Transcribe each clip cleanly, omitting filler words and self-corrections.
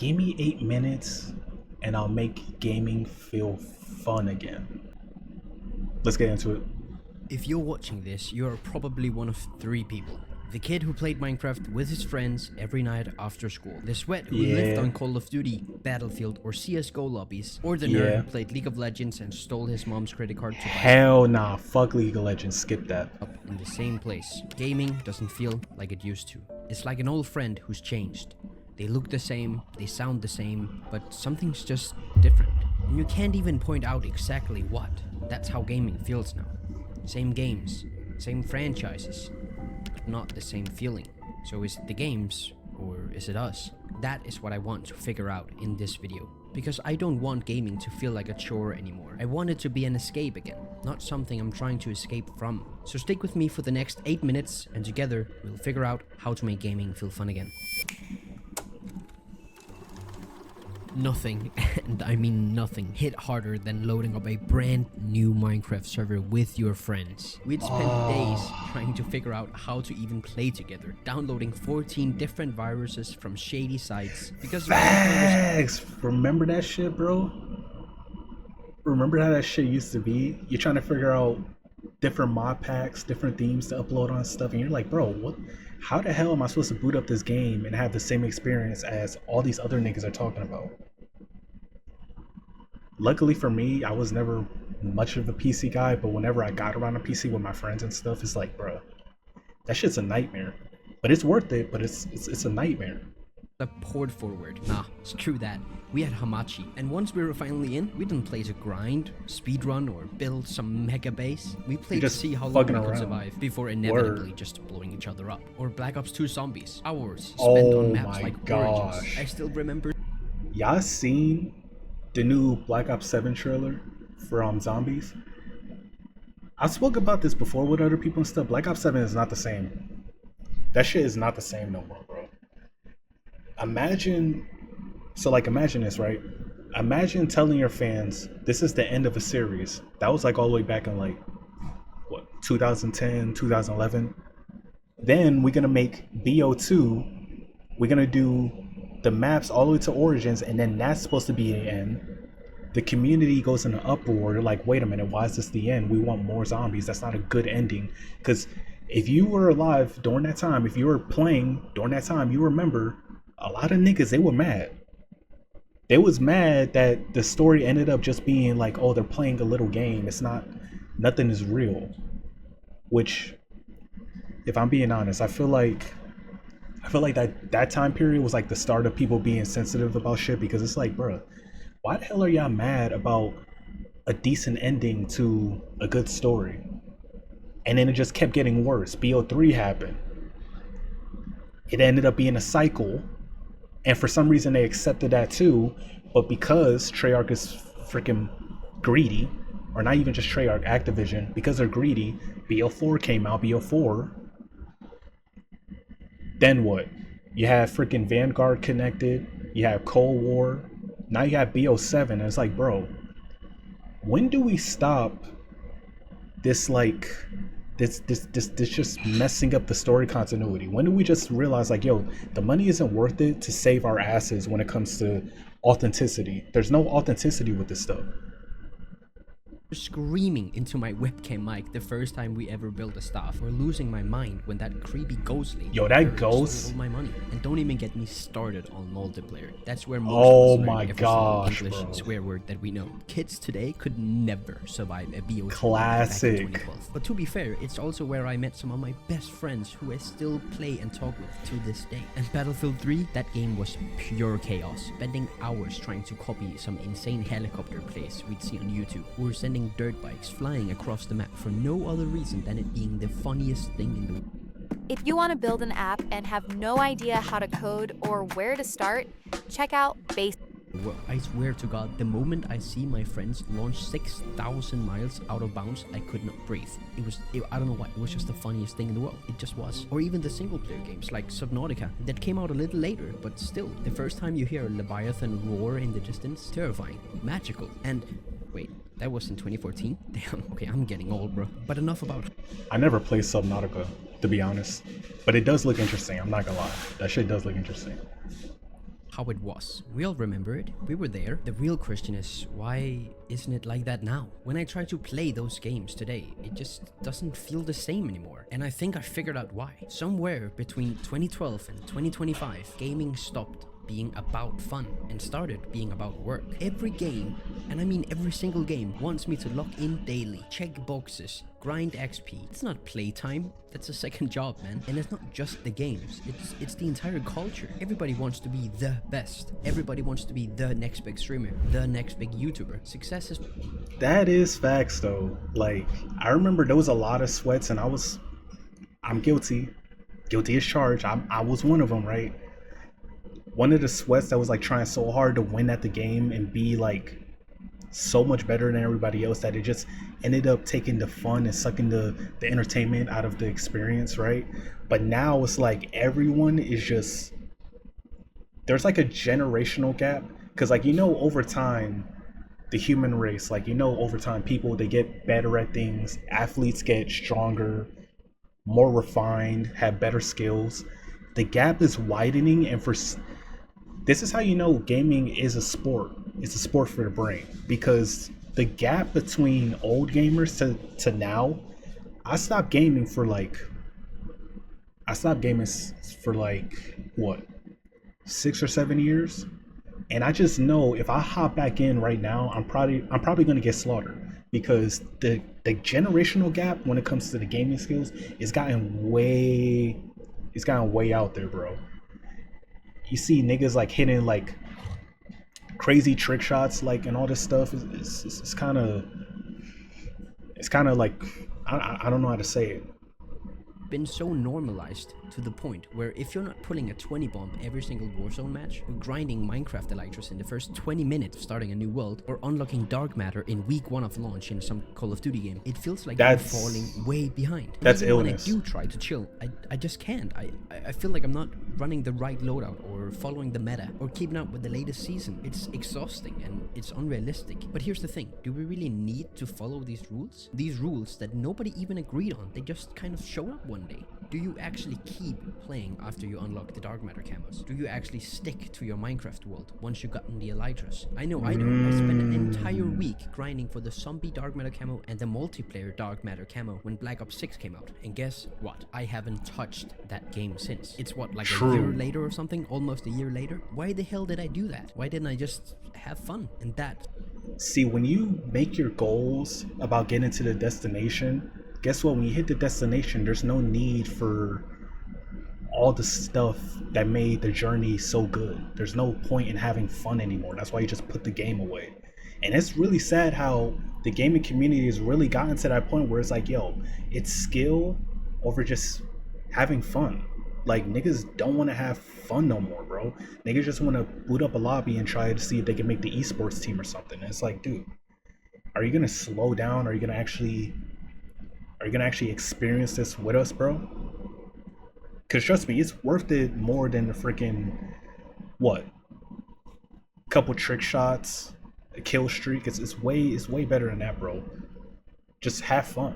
Give me 8 minutes and I'll make gaming feel fun again. Let's get into it. If you're watching this, you're probably one of three people. The kid who played Minecraft with his friends every night after school. The sweat who lived on Call of Duty, Battlefield, or CSGO lobbies. Or the nerd who played League of Legends and stole his mom's credit card to buy. Hell nah, fuck League of Legends, skip that. Up in the same place. Gaming doesn't feel like it used to. It's like an old friend who's changed. They look the same, they sound the same, but something's just different. And you can't even point out exactly what. That's how gaming feels now. Same games, same franchises, but not the same feeling. So is it the games, or is it us? That is what I want to figure out in this video. Because I don't want gaming to feel like a chore anymore. I want it to be an escape again, not something I'm trying to escape from. So stick with me for the next 8 minutes, and together we'll figure out how to make gaming feel fun again. Nothing, and I mean nothing, hit harder than loading up a brand new Minecraft server with your friends. We'd spent days trying to figure out how to even play together, downloading 14 different viruses from shady sites because Facts! Remember that shit, bro? Remember how that shit used to be? You're trying to figure out different mod packs, different themes to upload on stuff, and you're like, bro, what? How the hell am I supposed to boot up this game and have the same experience as all these other niggas are talking about? Luckily for me, I was never much of a PC guy, but whenever I got around a PC with my friends and stuff, it's like, bro, that shit's a nightmare. But it's worth it, but it's a nightmare. The port forward. Nah, screw that. We had Hamachi, and once we were finally in, we didn't play to grind, speedrun, or build some mega base. We played to see how long we could survive before inevitably just blowing each other up. Or Black Ops 2 Zombies, hours spent on maps like Origins. I still remember. Y'all seen the new Black Ops 7 trailer from Zombies? I spoke about this before with other people and stuff. Black Ops 7 is not the same. That shit is not the same no more, bro. Imagine this, right? Imagine telling your fans this is the end of a series. That was like all the way back in like, what, 2010, 2011? Then we're gonna make BO2. We're gonna do the maps all the way to Origins, and then that's supposed to be the end. The community goes in an uproar. They're like, wait a minute, why is this the end? We want more zombies. That's not a good ending. Because if you were alive during that time, if you were playing during that time, you remember a lot of niggas, they were mad. They was mad that the story ended up just being like, oh, they're playing a little game. It's not, nothing is real. Which, if I'm being honest, I feel like that time period was like the start of people being sensitive about shit, because it's like, bro, why the hell are y'all mad about a decent ending to a good story? And then it just kept getting worse. BO3 happened. It ended up being a cycle. And for some reason they accepted that too, but because Treyarch is freaking greedy, or not even just Treyarch, Activision, because they're greedy, BO4 came out, BO4. Then what? You have freaking Vanguard connected, you have Cold War, now you have BO7, and it's like, bro, when do we stop this this just messing up the story continuity? When do we just realize like, yo, the money isn't worth it to save our asses when it comes to authenticity? There's no authenticity with this stuff. Screaming into my webcam mic the first time we ever built a staff, or losing my mind when that creepy ghost lady stole my money. And don't even get me started on multiplayer. That's where most of us learn every single English swear word that we know. Kids today could never survive a BO2 classic back in 2012. But to be fair, it's also where I met some of my best friends who I still play and talk with to this day. And Battlefield 3, that game was pure chaos, spending hours trying to copy some insane helicopter plays we'd see on YouTube, or sending dirt bikes flying across the map for no other reason than it being the funniest thing in the world. If you want to build an app and have no idea how to code or where to start, check out Base. I swear to God, the moment I see my friends launch 6,000 miles out of bounds, I could not breathe. I don't know why, it was just the funniest thing in the world. It just was. Or even the single player games like Subnautica that came out a little later, but still, the first time you hear a Leviathan roar in the distance, terrifying, magical, and wait, that was in 2014? Damn, okay, I'm getting old, bro. But enough about... I never played Subnautica, to be honest. But it does look interesting, I'm not gonna lie. That shit does look interesting. how it was. We all remember it. We were there. The real question is, why isn't it like that now? When I try to play those games today, it just doesn't feel the same anymore. And I think I figured out why. Somewhere between 2012 and 2025, gaming stopped being about fun and started being about work. Every game, and I mean every single game, wants me to log in daily, check boxes, grind XP. It's not playtime, that's a second job, man. And it's not just the games, it's the entire culture. Everybody wants to be the best. Everybody wants to be the next big streamer, the next big YouTuber. Success is... That is facts though. Like, I remember there was a lot of sweats and I'm guilty as charged. I was one of them, right? One of the sweats that was like trying so hard to win at the game and be like so much better than everybody else that it just ended up taking the fun and sucking the entertainment out of the experience, right? But now it's like everyone is just, there's like a generational gap, because like, you know, over time the human race, like, you know, over time people, they get better at things, athletes get stronger, more refined, have better skills. The gap is widening, and this is how you know gaming is a sport. It's a sport for the brain, because the gap between old gamers to now, I stopped gaming for like what, 6 or 7 years, and I just know if I hop back in right now, I'm probably gonna get slaughtered, because the generational gap when it comes to the gaming skills is gotten way out there, bro. You see niggas like hitting like crazy trick shots, like, and all this stuff. It's kind of like, I don't know how to say it. Been so normalized to the point where if you're not pulling a 20 bomb every single Warzone match, or grinding Minecraft elytras in the first 20 minutes of starting a new world, or unlocking dark matter in week 1 of launch in some Call of Duty game, it feels like you're falling way behind. That's even illness. When I do try to chill, I just can't. I feel like I'm not running the right loadout, or following the meta, or keeping up with the latest season. It's exhausting and it's unrealistic. But here's the thing, do we really need to follow these rules? These rules that nobody even agreed on, they just kind of showed up one day. Do you actually keep playing after you unlock the dark matter camos? Do you actually stick to your Minecraft world once you've gotten the elytras? I know I do. I spent an entire week grinding for the zombie dark matter camo and the multiplayer dark matter camo when Black Ops 6 came out. And guess what? I haven't touched that game since. It's what, like a year later or something? Almost a year later? Why the hell did I do that? Why didn't I just have fun? And that... See, when you make your goals about getting to the destination, guess what? When you hit the destination, there's no need for all the stuff that made the journey so good. There's no point in having fun anymore. That's why you just put the game away. And it's really sad how the gaming community has really gotten to that point where it's like, yo, it's skill over just having fun. Like, niggas don't want to have fun no more, bro. Niggas just want to boot up a lobby and try to see if they can make the esports team or something. And it's like, dude, are you gonna slow down? Are you gonna actually experience this with us, bro? Because trust me, it's worth it more than the freaking, what, couple trick shots, a kill streak. It's way better than that, bro. Just have fun.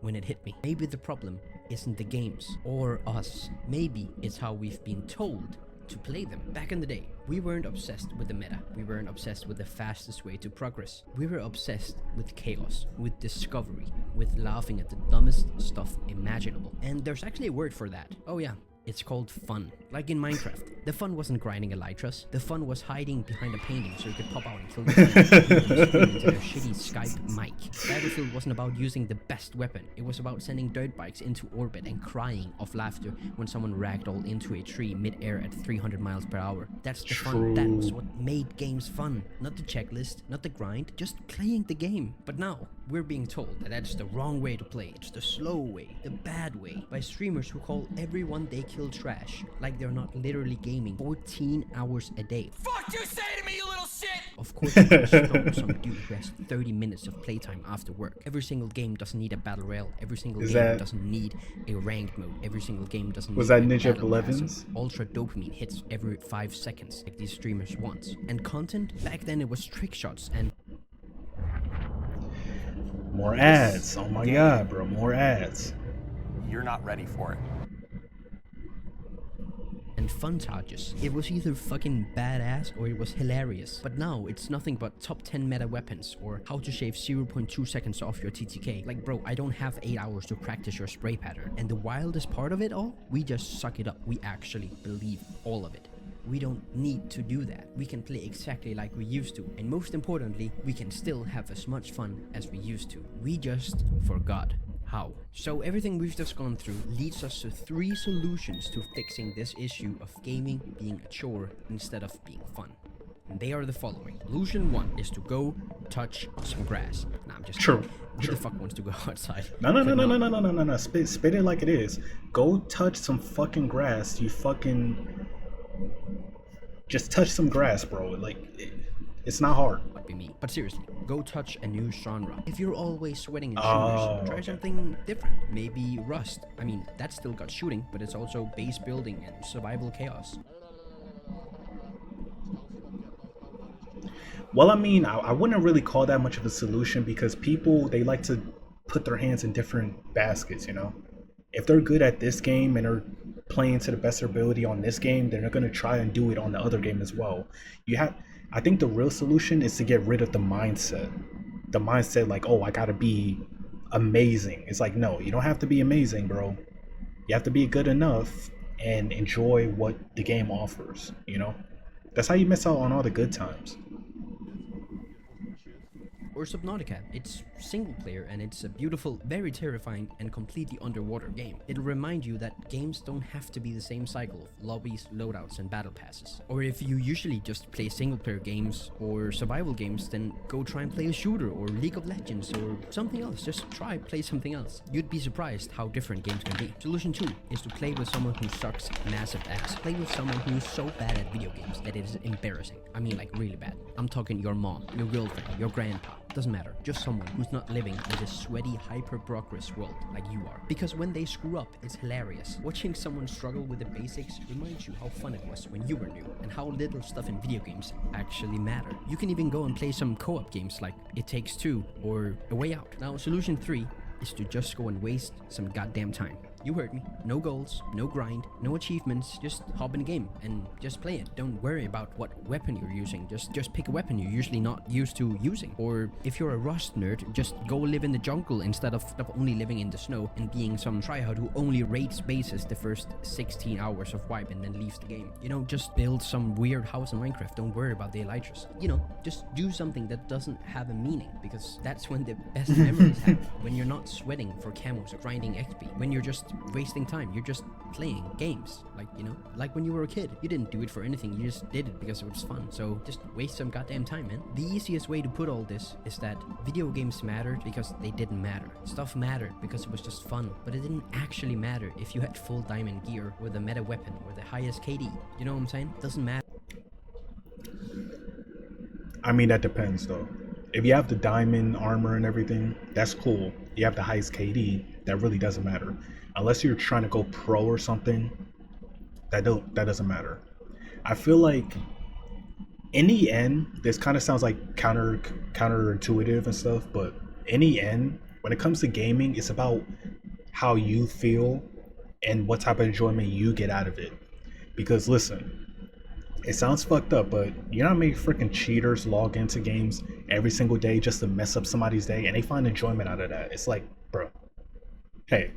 When it hit me, maybe the problem isn't the games or us. Maybe it's how we've been told to play them. Back in the day, we weren't obsessed with the meta. We weren't obsessed with the fastest way to progress. We were obsessed with chaos, with discovery, with laughing at the dumbest stuff imaginable. And there's actually a word for that. Oh yeah, it's called fun. Like in Minecraft, the fun wasn't grinding elytras. The fun was hiding behind a painting so you could pop out and kill the into their shitty Skype mic. Battlefield wasn't about using the best weapon. It was about sending dirt bikes into orbit and crying of laughter when someone ragdolled into a tree mid-air at 300 miles per hour. That's the fun. That was what made games fun. Not the checklist, not the grind, just playing the game. But now, we're being told that that's the wrong way to play. It's the slow way, the bad way, by streamers who call everyone they kill trash, like they're not literally gaming 14 hours a day. Fuck you say to me, you little shit! Of course you can stop some dude who has 30 minutes of playtime after work. Every single game doesn't need a battle royale. Every single game doesn't need a ranked mode. Every single game doesn't need a Ninja battle Elevens? Ultra dopamine hits every 5 seconds, like these streamers want. And content, back then it was trick shots and more ads. Oh my god, bro, more ads. You're not ready for it. and fun charges. It was either fucking badass or it was hilarious. But now it's nothing but top 10 meta weapons or how to shave 0.2 seconds off your TTK. Like bro, I don't have 8 hours to practice your spray pattern. And the wildest part of it all, we just suck it up. We actually believe all of it. We don't need to do that. We can play exactly like we used to. And most importantly, we can still have as much fun as we used to. We just forgot how. So everything we've just gone through leads us to 3 solutions to fixing this issue of gaming being a chore instead of being fun. And they are the following. Solution 1 is to go touch some grass. Nah, I'm just True. kidding. Who the fuck wants to go outside? No. Spit it like it is. Go touch some fucking grass. You fucking just touch some grass, bro. Like it's not hard. Might be me. But seriously, go touch a new genre. If you're always sweating in shooters, try okay. something different. Maybe Rust. I mean, that's still got shooting, but it's also base building and survival chaos. Well, I mean, I wouldn't really call that much of a solution because people, they like to put their hands in different baskets, you know? If they're good at this game and are playing to the best of their ability on this game, then they're going to try and do it on the other game as well. I think the real solution is to get rid of the mindset. The mindset like, oh, I got to be amazing. It's like, no, you don't have to be amazing, bro. You have to be good enough and enjoy what the game offers, you know? That's how you miss out on all the good times. Or Subnautica. It's single player and it's a beautiful, very terrifying and completely underwater game. It'll remind you that games don't have to be the same cycle of lobbies, loadouts and battle passes. Or if you usually just play single player games or survival games, then go try and play a shooter or League of Legends or something else. Just play something else. You'd be surprised how different games can be. Solution 2 is to play with someone who sucks massive ass. Play with someone who's so bad at video games that it is embarrassing. I mean like really bad. I'm talking your mom, your girlfriend, your grandpa. Doesn't matter. Just someone who's not living in this sweaty, hyper-progress world like you are. Because when they screw up, it's hilarious. Watching someone struggle with the basics reminds you how fun it was when you were new and how little stuff in video games actually matter. You can even go and play some co-op games like It Takes Two or A Way Out. Now, solution 3 is to just go and waste some goddamn time. You heard me. No goals, no grind, no achievements. Just hop in a game and just play it. Don't worry about what weapon you're using. Just pick a weapon you're usually not used to using. Or if you're a Rust nerd, just go live in the jungle instead of only living in the snow and being some tryhard who only raids bases the first 16 hours of wipe and then leaves the game. You know, just build some weird house in Minecraft. Don't worry about the elytras. You know, just do something that doesn't have a meaning, because that's when the best memories happen. When you're not sweating for camos or grinding XP. When you're just wasting time, you're just playing games. Like, you know, like when you were a kid, you didn't do it for anything, you just did it because it was fun. So just waste some goddamn time, man. The easiest way to put all this is that video games mattered because they didn't matter. Stuff mattered because it was just fun, but it didn't actually matter if you had full diamond gear or the meta weapon or the highest KD. You know what I'm saying? It doesn't matter. I mean, that depends though. If you have the diamond armor and everything, that's cool. You have the highest KD, that really doesn't matter. Unless you're trying to go pro or something, that doesn't matter. I feel like in the end, this kind of sounds like counterintuitive and stuff, but in the end, when it comes to gaming, it's about how you feel and what type of enjoyment you get out of it. Because listen, it sounds fucked up, but you know how many freaking cheaters log into games every single day just to mess up somebody's day, and they find enjoyment out of that? It's like, bro, hey,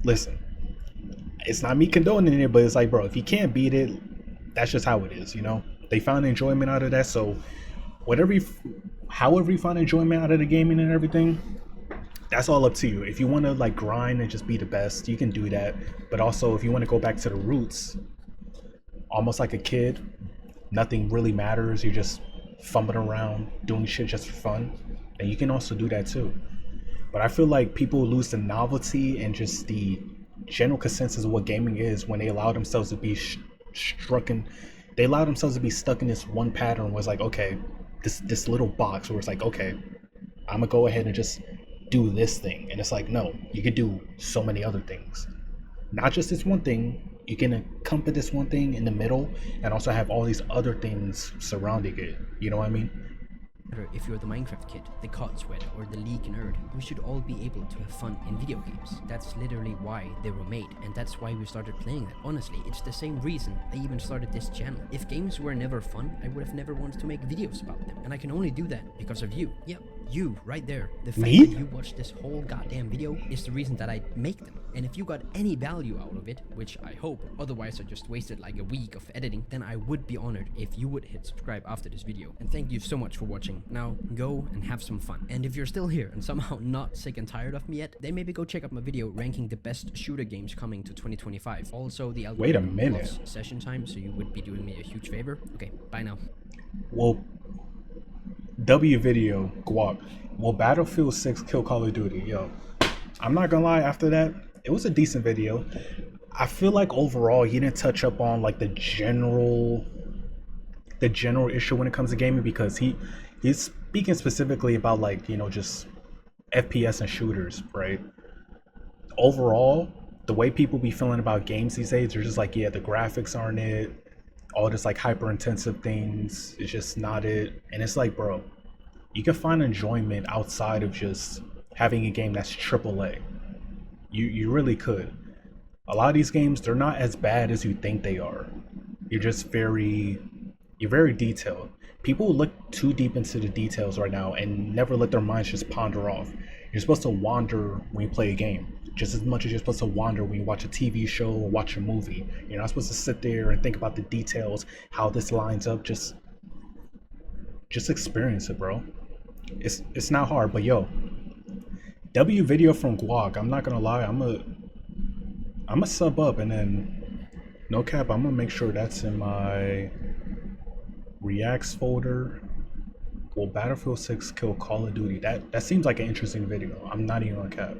listen, it's not me condoning it, but it's like, bro, if you can't beat it, that's just how it is, you know? They found enjoyment out of that, so however you find enjoyment out of the gaming and everything, that's all up to you. If you want to like grind and just be the best, you can do that. But also, if you want to go back to the roots, almost like a kid, nothing really matters, you're just fumbling around doing shit just for fun, and you can also do that too. But I feel like people lose the novelty and just the general consensus of what gaming is when they allow themselves to be they allow themselves to be stuck in this one pattern where it's like, okay, this little box where it's like, okay, I'm gonna go ahead and just do this thing. And it's like, no, you could do so many other things, not just this one thing. You can encompass this one thing in the middle and also have all these other things surrounding it. You know what I mean? matter if you're the Minecraft kid, the COD sweat, or the League nerd, we should all be able to have fun in video games. That's literally why they were made, and that's why we started playing them. Honestly, it's the same reason I even started this channel. If games were never fun, I would have never wanted to make videos about them, and I can only do that because of you. Yep, you, right there. The fact Me? that you watched this whole goddamn video is the reason that I make them. And if you got any value out of it, which I hope, otherwise I just wasted like a week of editing, then I would be honored if you would hit subscribe after this video. And thank you so much for watching. Now, go and have some fun. And if you're still here and somehow not sick and tired of me yet, then maybe go check out my video ranking the best shooter games coming to 2025. Also, the Wait a algorithm minute. loves session time, so you would be doing me a huge favor. Okay, bye now. Well, W video, GWAC. Will Battlefield 6 kill Call of Duty? Yo, I'm not gonna lie, after that, it was a decent video. I feel like overall he didn't touch up on like the general issue when it comes to gaming, because he's speaking specifically about like, you know, just FPS and shooters, right? Overall, the way people be feeling about games these days, they're just like, yeah, the graphics aren't it, all this like hyper intensive things, it's just not it. And it's like, bro, you can find enjoyment outside of just having a game that's AAA. You really could. A lot of these games, they're not as bad as you think they are. You're very detailed. People look too deep into the details right now and never let their minds just ponder off. You're supposed to wander when you play a game, just as much as you're supposed to wander when you watch a TV show or watch a movie. You're not supposed to sit there and think about the details, how this lines up. Just experience it, bro. It's not hard, but yo, W video from GWAC, I'm not gonna lie, I'm a sub up, and then no cap, I'm gonna make sure that's in my reacts folder. Will Battlefield 6 kill Call of Duty? That seems like an interesting video. I'm not even gonna cap.